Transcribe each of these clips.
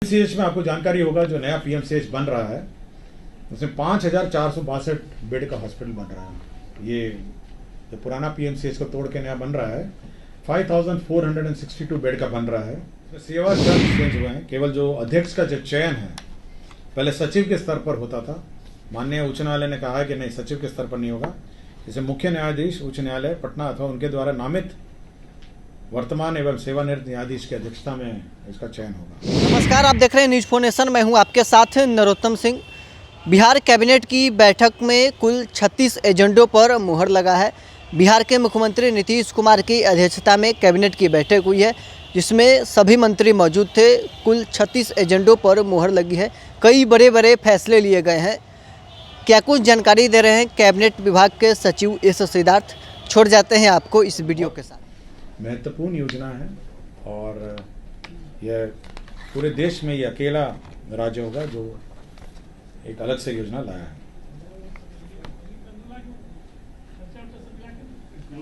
PMCH में आपको जानकारी होगा, जो नया पीएमसीएच बन रहा है उसमें 5462 बेड का हॉस्पिटल बन रहा है। ये जो पुराना पीएमसीएच को तोड़ के नया बन रहा है 5462 बेड का बन रहा है। सेवा शर्त चेंज हुए हैं। केवल जो अध्यक्ष का जो चयन है पहले सचिव के स्तर पर होता था, माननीय उच्च न्यायालय ने कहा है कि नहीं, सचिव के स्तर पर नहीं होगा। इसे मुख्य न्यायाधीश उच्च न्यायालय पटना अथवा उनके द्वारा नामित वर्तमान एवं सेवानिवृत्त न्यायाधीश की अध्यक्षता में इसका चयन होगा। नमस्कार, आप देख रहे हैं न्यूज़ फोर नेशन। मैं हूं आपके साथ नरोत्तम सिंह। बिहार कैबिनेट की बैठक में कुल 36 एजेंडों पर मुहर लगा है। बिहार के मुख्यमंत्री नीतीश कुमार की अध्यक्षता में कैबिनेट की बैठक हुई है, जिसमें सभी मंत्री मौजूद थे। कुल 36 एजेंडों पर मुहर लगी है। कई बड़े बड़े फैसले लिए गए हैं। क्या कुछ जानकारी दे रहे हैं कैबिनेट विभाग के सचिव एस सिद्धार्थ। छोड़ जाते हैं आपको इस वीडियो के साथ। महत्वपूर्ण योजना है और यह पूरे देश में ये अकेला राज्य होगा जो एक अलग से योजना लाया है।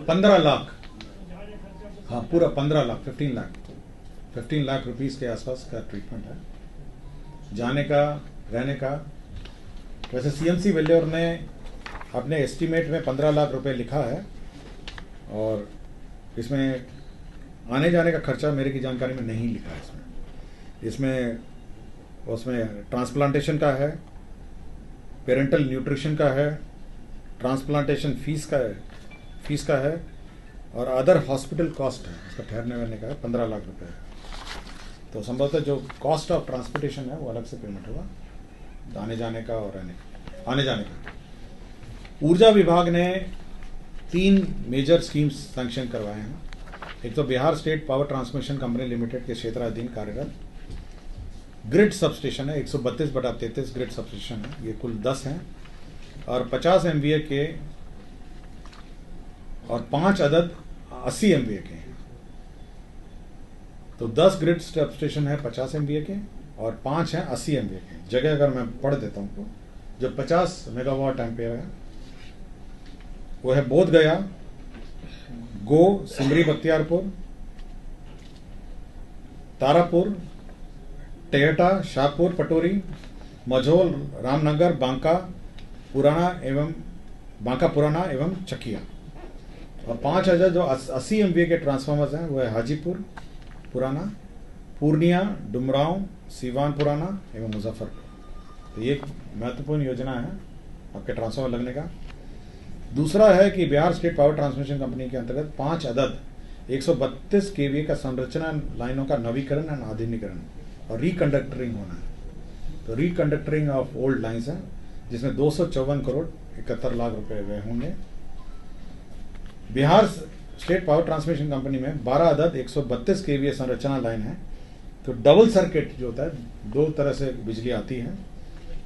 15 लाख, हाँ पूरा 15 लाख, 15 लाख रुपीस के आसपास का ट्रीटमेंट है, जाने का, रहने का। वैसे सीएमसी वेल्योर ने अपने एस्टीमेट में 15 लाख रुपए लिखा है और इसमें आने जाने का खर्चा मेरे की जानकारी में नहीं लिखा है। इसमें उसमें ट्रांसप्लांटेशन का है, पेरेंटल न्यूट्रिशन का है, ट्रांसप्लांटेशन फीस का है और अदर हॉस्पिटल कॉस्ट है, इसका ठहरने वहरने का है 15 लाख रुपए। तो संभवतः जो कॉस्ट ऑफ ट्रांसपोर्टेशन है वो अलग से पेमेंट होगा, आने जाने का और आने जाने का। ऊर्जा विभाग ने 3 मेजर स्कीम्स सैंक्शन करवाए हैं। एक तो Bihar state power transmission company limited के क्षेत्राधीन कार्यरत ग्रिड सबस्टेशन है, 132/33 ग्रिड सबस्टेशन है, ये कुल 10 हैं और 50 MVA के और 5 अदद 80 MVA के हैं। तो 10 ग्रिड सबस्टेशन है 50 MVA के और 5 हैं 80 MVA के। जगह अगर मैं पढ़ देता हूँ, जो 50 मेगावाट एम्पेयर है वो है बोध गया, गो, सिमरी बख्तियारपुर, तारापुर, टेहटा, शाहपुर पटोरी, मझौल, रामनगर, बांका पुराना एवं चकिया। और 5000 जो 80 MVA के ट्रांसफार्मर्स हैं वो है हाजीपुर पुराना, पूर्णिया, डुमरांव, सीवान पुराना एवं मुजफ्फरपुर। तो ये एक महत्वपूर्ण योजना है आपके ट्रांसफार्मर लगने का। दूसरा है कि Bihar state power transmission company के अंतर्गत 5 अदद 132 kVA का संरचना लाइनों का नवीकरण और आधुनिकीकरण और रिकंडक्टरिंग होना है। तो रिकंडक्टरिंग ऑफ ओल्ड लाइन्स है, जिसमें 254 करोड़ 71 लाख रुपए व्यय होंगे। Bihar state power transmission company में 12 अदद 132 kVA संरचना लाइन है। तो डबल सर्किट जो होता है, 2 तरह से बिजली आती है,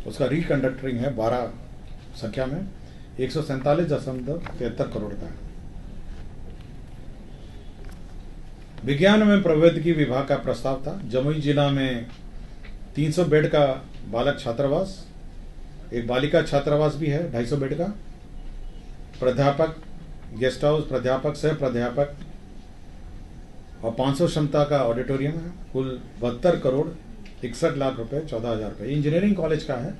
उसका रिकंडक्टरिंग है 12 संख्या में 147.73 करोड़ का है। विज्ञान एवं प्रौद्योगिकी विभाग का प्रस्ताव था। जमुई जिला में 300 बेड का बालक छात्रावास, एक बालिका छात्रावास भी है 250 बेड का, प्राध्यापक गेस्ट हाउस, प्राध्यापक, सह प्राध्यापक और 500 क्षमता का ऑडिटोरियम है। कुल 72 करोड़ 61 लाख रुपए 14,000 रुपए। इंजीनियरिंग कॉलेज का है।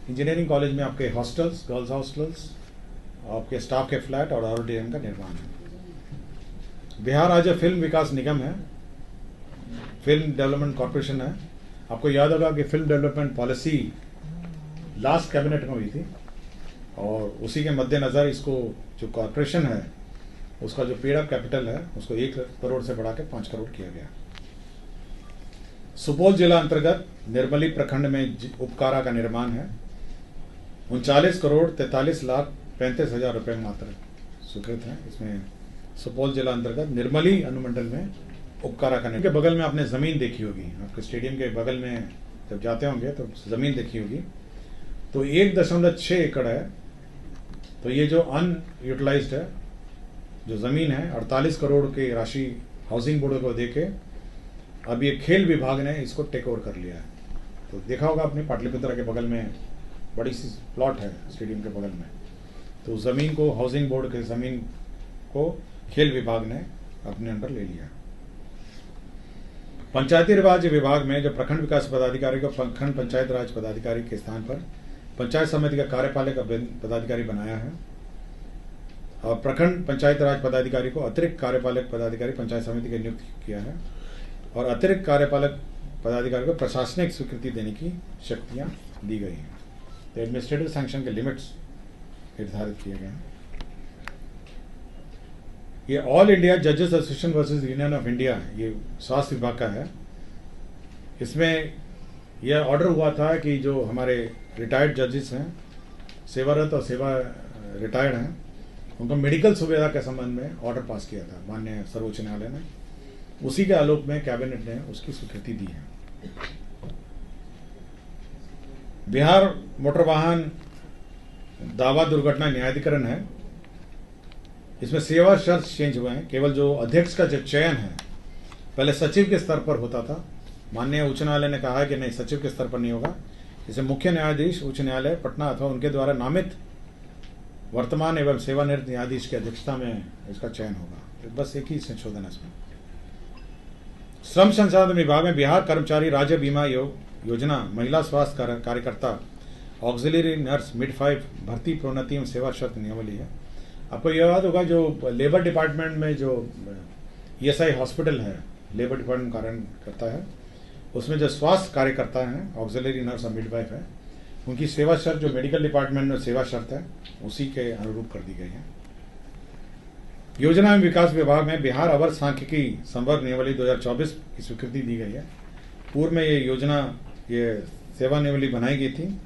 इंजीनियरिंग कॉलेज में आपके हॉस्टल्स, गर्ल्स हॉस्टल्स, आपके स्टाफ के फ्लैट और ऑडिटोरियम का निर्माण है। बिहार राज्य फिल्म विकास निगम है, फिल्म डेवलपमेंट कॉर्पोरेशन है। आपको याद होगा कि film development policy last cabinet में हुई थी और उसी के मद्देनजर इसको जो कॉर्पोरेशन है उसका जो पेड अप कैपिटल है उसको 1 करोड़ से बढ़ा के 5 करोड़ किया गया। सुपौल जिला अंतर्गत निर्मली प्रखंड में उपकारा का निर्माण है। 39 करोड़ 43 लाख 35 हजार रुपए मात्र स्वीकृत है। इसमें सुपौल जिला अंतर्गत निर्मली अनुमंडल में उपकारा का निर्माण के बगल में आपने जमीन देखी होगी, आपके स्टेडियम के बगल में जब जाते होंगे तो जमीन देखी होगी। तो 1.6 एकड़ है। तो ये जो अनयूटिलाइज्ड है जो जमीन है 48 करोड़ की राशि हाउसिंग बोर्ड को देके अब ये खेल विभाग ने इसको टेक ओवर कर लिया है। तो देखा होगा आपने पाटलिपुत्रा के बगल में बड़ी सी प्लॉट है स्टेडियम के बगल में, तो जमीन को हाउसिंग बोर्ड के जमीन को खेल विभाग ने अपने अंडर ले लिया। पंचायती राज विभाग में जो प्रखंड विकास पदाधिकारी को प्रखंड पंचायत राज पदाधिकारी के स्थान पर पंचायत समिति का कार्यपालक पदाधिकारी बनाया है और प्रखंड पंचायत राज पदाधिकारी को अतिरिक्त कार्यपालक पदाधिकारी पंचायत समिति के नियुक्त किया है और अतिरिक्त कार्यपालक पदाधिकारी को प्रशासनिक स्वीकृति देने की शक्तियां दी गई हैं। तो एडमिनिस्ट्रेटिव सैंक्शन के लिमिट्स निर्धारित किए गए हैं। ये ऑल इंडिया जजेस association versus union of India, ये स्वास्थ्य विभाग का है। इसमें यह ऑर्डर हुआ था कि जो हमारे रिटायर्ड जजेस हैं, सेवारत और सेवा रिटायर्ड हैं, उनको मेडिकल सुविधा के संबंध में ऑर्डर पास किया था माननीय सर्वोच्च न्यायालय ने। उसी के आलोक में कैबिनेट ने उसकी स्वीकृति दी है। बिहार मोटर वाहन दावा दुर्घटना न्यायाधिकरण है, इसमें सेवा शर्त चेंज हुए हैं। केवल जो अध्यक्ष का जो चयन है पहले सचिव के स्तर पर होता था, माननीय उच्च न्यायालय ने कहा है कि नहीं, सचिव के स्तर पर नहीं होगा, इसे मुख्य न्यायाधीश उच्च न्यायालय पटना अथवा उनके द्वारा नामित वर्तमान एवं सेवानिवृत्त न्यायाधीश की अध्यक्षता में इसका चयन होगा। बस एक ही संशोधन है इसमें। श्रम संसाधन विभाग में बिहार कर्मचारी राज्य बीमा योजना महिला स्वास्थ्य कार्यकर्ता ऑक्सिलरी नर्स मिडवाइफ भर्ती प्रोन्नति एवं सेवा शर्त नियमावली है। आपको यह याद होगा जो लेबर डिपार्टमेंट में जो ESI हॉस्पिटल है, लेबर डिपार्टमेंट कार्य करता है, उसमें जो स्वास्थ्य कार्यकर्ता हैं ऑक्सिलरी नर्स और मिडवाइफ है, उनकी सेवा शर्त जो मेडिकल डिपार्टमेंट में सेवा शर्त है उसी के अनुरूप कर दी गई है। योजना एवं विकास विभाग में बिहार अवर सांख्यिकी संवर्ग नियमावली 2024 की स्वीकृति दी गई है। पूर्व में ये योजना, ये सेवा नियमावली बनाई गई थी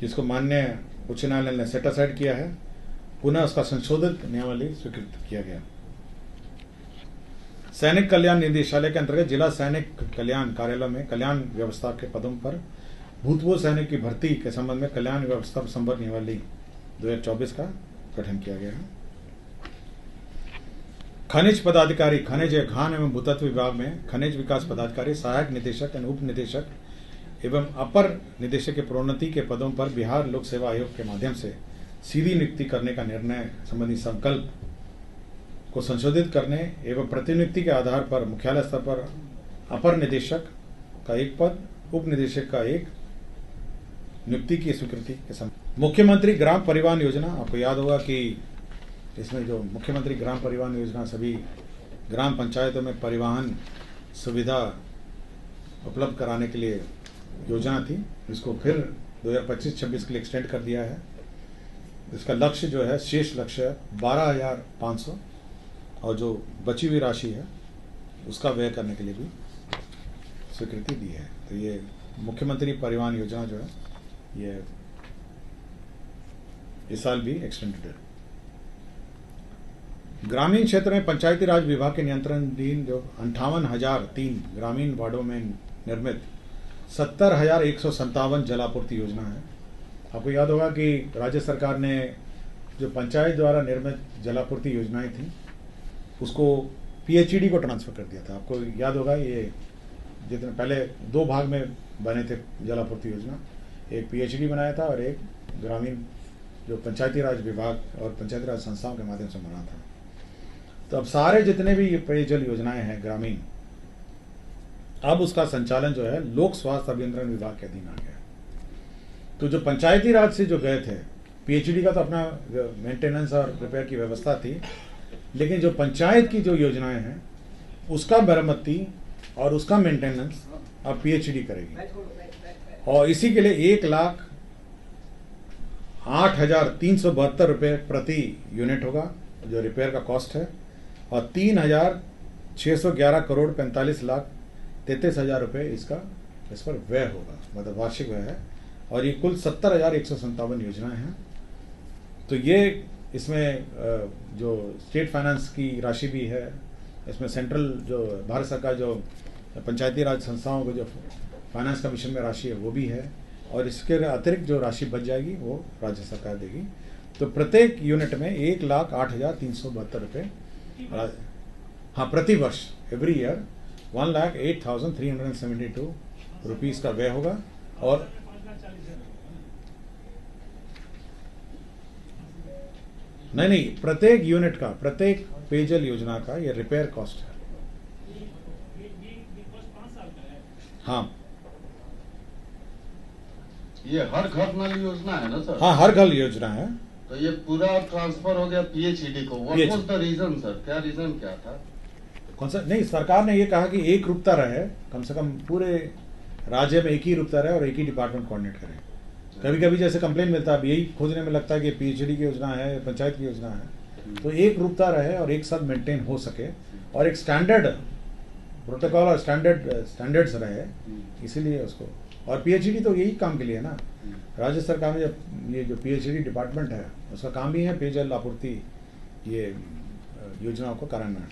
जिसको माननीय उच्च न्यायालय ने सेट असाइड किया है, पुनः उसका संशोधित नियमावली स्वीकृत किया गया। सैनिक कल्याण निदेशालय के अंतर्गत जिला सैनिक कल्याण कार्यालय में कल्याण व्यवस्था के पदों पर भूतपूर्व सैनिक की भर्ती के संबंध में कल्याण व्यवस्था संवर्ग नियमावली 2024 का गठन किया गया है। खनिज पदाधिकारी, खनिज खान एवं भूतत्व विभाग में खनिज विकास पदाधिकारी, सहायक निदेशक एवं उप निदेशक एवं अपर निदेशक के प्रोन्नति के पदों पर बिहार लोक सेवा आयोग के माध्यम से सीधी नियुक्ति करने का निर्णय संबंधी संकल्प को संशोधित करने एवं प्रतिनियुक्ति के आधार पर मुख्यालय स्तर पर अपर निदेशक का एक पद, उप निदेशक का एक नियुक्ति की स्वीकृति के संबंध। मुख्यमंत्री ग्राम परिवहन योजना, आपको याद होगा कि इसमें जो मुख्यमंत्री ग्राम परिवहन योजना सभी ग्राम पंचायतों में परिवहन सुविधा उपलब्ध कराने के लिए योजना थी, इसको फिर 2025-26 के लिए एक्सटेंड कर दिया है। इसका लक्ष्य जो है, शेष लक्ष्य 12,500 और जो बची हुई राशि है उसका व्यय करने के लिए भी स्वीकृति दी है। तो ये मुख्यमंत्री परिवहन योजना जो है ये इस साल भी एक्सटेंडेड है। ग्रामीण क्षेत्र में पंचायती राज विभाग के नियंत्रणाधीन जो 58,003 ग्रामीण वार्डों में निर्मित 70,157 जलापूर्ति योजना है। आपको याद होगा कि राज्य सरकार ने जो पंचायत द्वारा निर्मित जलापूर्ति योजनाएं थी उसको PHED को ट्रांसफर कर दिया था। आपको याद होगा ये जितने पहले 2 भाग में बने थे जलापूर्ति योजना, एक PHED बनाया था और एक ग्रामीण जो पंचायती राज विभाग और पंचायती राज संस्थाओं के माध्यम से बना था। तो अब सारे जितने भी पेयजल योजनाएं हैं ग्रामीण, अब उसका संचालन जो है लोक स्वास्थ्य अभियंत्रण विभाग के अधीन आ गया। तो जो पंचायती राज से जो गए थे, PHED का तो अपना मेंटेनेंस और रिपेयर की व्यवस्था थी, लेकिन जो पंचायत की जो योजनाएं हैं उसका मरम्मती और उसका मेंटेनेंस अब PHED करेगी। और इसी के लिए 1,08,372 रुपये प्रति यूनिट होगा जो रिपेयर का कॉस्ट है, और 3,611 करोड़ 45,33,000 रुपये इस पर व्यय होगा, मतलब वार्षिक व्यय है। और ये कुल 70,157 योजनाएं हैं। तो ये इसमें जो स्टेट फाइनेंस की राशि भी है, इसमें सेंट्रल जो भारत सरकार जो पंचायती राज संस्थाओं को जो फाइनेंस कमीशन में राशि है वो भी है, और इसके अतिरिक्त जो राशि बच जाएगी वो राज्य सरकार देगी। तो प्रत्येक यूनिट में 1,08,372 रुपये, हाँ प्रति वर्ष, एवरी ईयर 1,08,372 रुपीज़ का व्यय होगा। और नहीं, प्रत्येक यूनिट का, प्रत्येक पेयजल योजना का ये रिपेयर कॉस्ट है। हाँ ये हर घर नल योजना है ना सर? हाँ, हर घर योजना है। तो ये पूरा ट्रांसफर हो गया पीएचईडी को। What was the reason sir? क्या रीजन क्या था? कौन सा? नहीं, सरकार ने ये कहा कि एक रूपता रहे, कम से कम पूरे राज्य में एक ही रूपता रहे और एक ही डिपार्टमेंट कोऑर्डिनेट करे। कभी कभी जैसे कंप्लेन मिलता है, अब यही खोजने में लगता है कि पीएचडी की योजना है, पंचायत की योजना है, तो एक रूपता रहे और एक साथ मेंटेन हो सके और एक स्टैंडर्ड प्रोटोकॉल और स्टैंडर्ड्स रहे, इसीलिए उसको। और पीएचडी तो यही काम के लिए है ना। राज्य सरकार में जब ये जो पीएचडी डिपार्टमेंट है उसका काम ही है पेयजल आपूर्ति ये योजनाओं को कार्यान्वयन।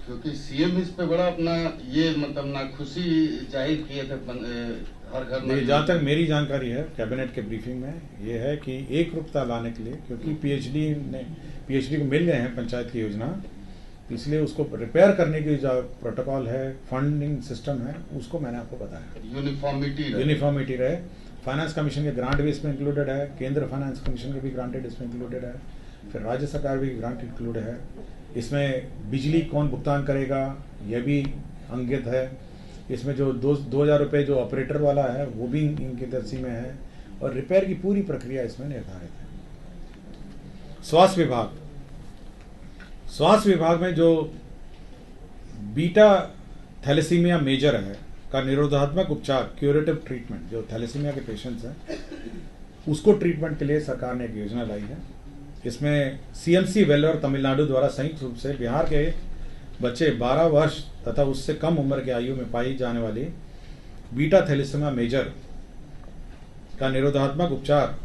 क्योंकि सीएम इस पे बड़ा अपना ये मतलब ना खुशी जाहिर किए थे हर घर में। जहाँ तक मेरी जानकारी है कैबिनेट के ब्रीफिंग में ये है कि एक रूपता लाने के लिए, क्योंकि पीएचडी को मिल गए हैं पंचायत की योजना, इसलिए उसको रिपेयर करने की जो प्रोटोकॉल है, फंडिंग सिस्टम है, उसको मैंने आपको बताया। यूनिफॉर्मिटी रहे। फाइनेंस कमीशन के ग्रांट भी इसमें इंक्लूडेड है, केंद्र फाइनेंस कमीशन के भी ग्रांटेड इसमें इंक्लूडेड है, फिर राज्य सरकार भी ग्रांट इंक्लूड है। इसमें बिजली कौन भुगतान करेगा यह भी अंकित है। इसमें जो 2000 रुपये जो ऑपरेटर वाला है वो भी इनकी दर्सी में है और रिपेयर की पूरी प्रक्रिया इसमें निर्धारित है। स्वास्थ्य विभाग में जो बीटा थैलेसीमिया मेजर है का निरोधात्मक उपचार, क्यूरेटिव ट्रीटमेंट, जो थैलेसीमिया के पेशेंट्स हैं उसको ट्रीटमेंट के लिए सरकार ने एक योजना लाई है। इसमें सीएमसी वेल्लोर तमिलनाडु द्वारा संयुक्त रूप से बिहार के बच्चे 12 वर्ष तथा उससे कम उम्र के आयु में पाई जाने वाली बीटा थैलेसीमिया मेजर का निरोधात्मक उपचार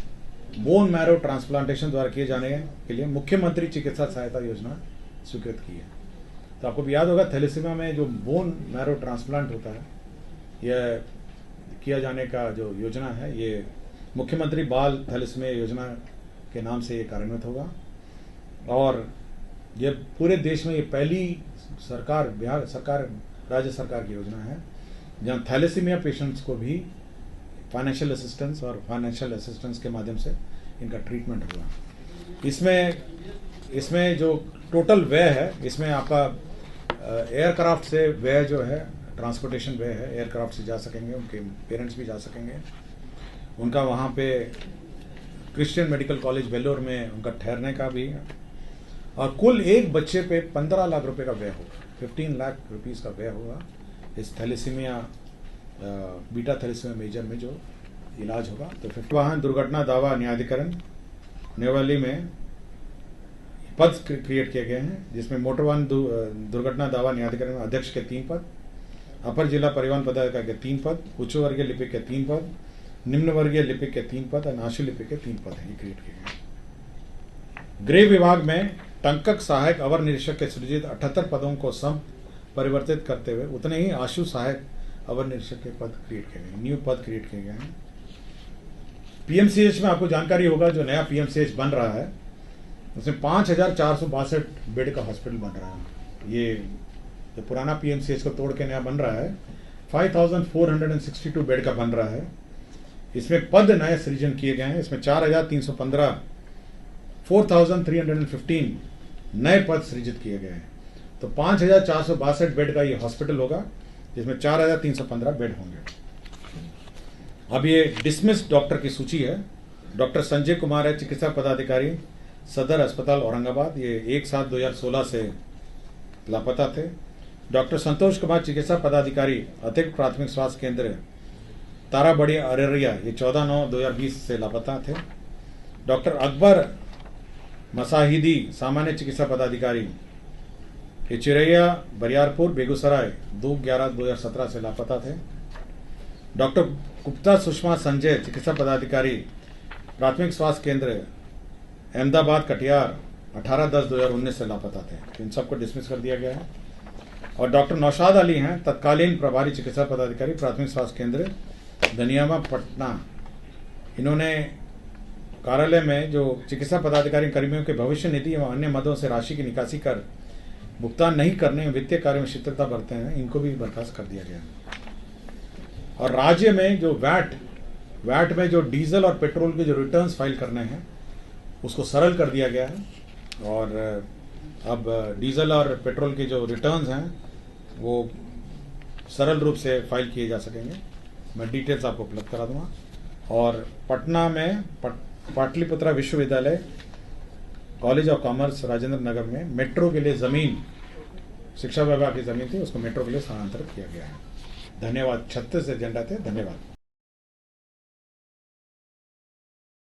बोन मैरो ट्रांसप्लांटेशन द्वारा किए जाने के लिए मुख्यमंत्री चिकित्सा सहायता योजना स्वीकृत की है। तो आपको भी याद होगा थैलेसीमिया में जो बोन मैरो ट्रांसप्लांट होता है यह किया जाने का जो योजना है ये मुख्यमंत्री बाल थैलेसीमिया योजना के नाम से ये कार्यान्वित होगा और ये पूरे देश में ये पहली सरकार, बिहार सरकार, राज्य सरकार की योजना है जहां थैलेसीमिया पेशेंट्स को भी फाइनेंशियल असिस्टेंस के माध्यम से इनका ट्रीटमेंट होगा। इसमें जो टोटल व्यय है, इसमें आपका एयरक्राफ्ट से व्यय जो है, ट्रांसपोर्टेशन व्यय है, एयरक्राफ्ट से जा सकेंगे, उनके पेरेंट्स भी जा सकेंगे, उनका वहाँ पे क्रिश्चियन मेडिकल कॉलेज वेल्लोर में उनका ठहरने का भी है और कुल एक बच्चे पे 15 लाख रुपए का व्यय होगा, 15 लाख रुपीस का व्यय होगा इस थैलेसीमिया बीटा थैलेसीमिया मेजर में जो इलाज होगा। तो फिर वाहन दुर्घटना दावा न्यायाधिकरण न्यूवर्ली में पद क्रिएट किए गए हैं जिसमें मोटर वाहन दुर्घटना दावा न्यायाधिकरण में अध्यक्ष के 3 पद, अपर जिला परिवहन पदाधिकारी के 3 पद, उच्च वर्गीय लिपिक के 3 पद, निम्न वर्गीय लिपिक के 3 पद और आशु लिपिक के 3 पद हैं क्रिएट किए गए। गृह विभाग में टंकक सहायक अवर निरीक्षक के सृजित 78 पदों को सम परिवर्तित करते हुए उतने ही आशु सहायक अवर निरीक्षक के पद क्रिएट किए गए, न्यू पद क्रिएट किए गए हैं। पीएमसीएच में आपको जानकारी होगा जो नया पीएमसीएच बन रहा है उसमें 5462 बेड का हॉस्पिटल बन रहा है। ये जो पुराना पीएमसीएच को तोड़ के नया बन रहा है 5462 बेड का बन रहा है। इसमें पद नए सृजन किए गए हैं। इसमें 4,315 नए पद सृजित किए गए हैं। तो 5462 बेड का ये हॉस्पिटल होगा जिसमें 4,315 बेड होंगे। अब ये डिसमिस डॉक्टर की सूची है। डॉक्टर संजय कुमार है, चिकित्सा पदाधिकारी, सदर अस्पताल औरंगाबाद, ये 1/7/2016 से लापता थे। डॉक्टर संतोष कुमार, चिकित्सा पदाधिकारी, अतिरिक्त प्राथमिक स्वास्थ्य केंद्र ताराबड़ी अररिया, ये 14/9/2020 से लापता थे। डॉक्टर अकबर मसाहिदी, सामान्य चिकित्सा पदाधिकारी, ये चिरैया बरियारपुर बेगूसराय, 2/11/2017 से लापता थे। डॉक्टर गुप्ता सुषमा संजय, चिकित्सा पदाधिकारी, प्राथमिक स्वास्थ्य केंद्र अहमदाबाद कटिहार, 18/10/2019 से लापता थे। इन सबको डिसमिस कर दिया गया है। और डॉक्टर नौशाद अली हैं, तत्कालीन प्रभारी चिकित्सा पदाधिकारी, प्राथमिक स्वास्थ्य केंद्र धनियामा पटना। इन्होंने कार्यालय में जो चिकित्सा पदाधिकारी कर्मियों के भविष्य निधि एवं अन्य मदों से राशि की निकासी कर भुगतान नहीं करने में वित्तीय कार्य में शिथिलता बरते हैं, इनको भी बर्खास्त कर दिया गया। और राज्य में जो वैट में जो डीजल और पेट्रोल के जो रिटर्न्स फाइल करने हैं उसको सरल कर दिया गया है। और अब डीजल और पेट्रोल के जो रिटर्न्स हैं वो सरल रूप से फाइल किए जा सकेंगे। मैं डिटेल्स आपको उपलब्ध करा दूंगा। और पटना में पाटलिपुत्रा विश्वविद्यालय college of commerce Rajendra Nagar में मेट्रो के लिए ज़मीन, शिक्षा विभाग की ज़मीन थी, उसको मेट्रो के लिए स्थानांतरित किया गया है। धन्यवाद। 36 एजेंडा थे। धन्यवाद।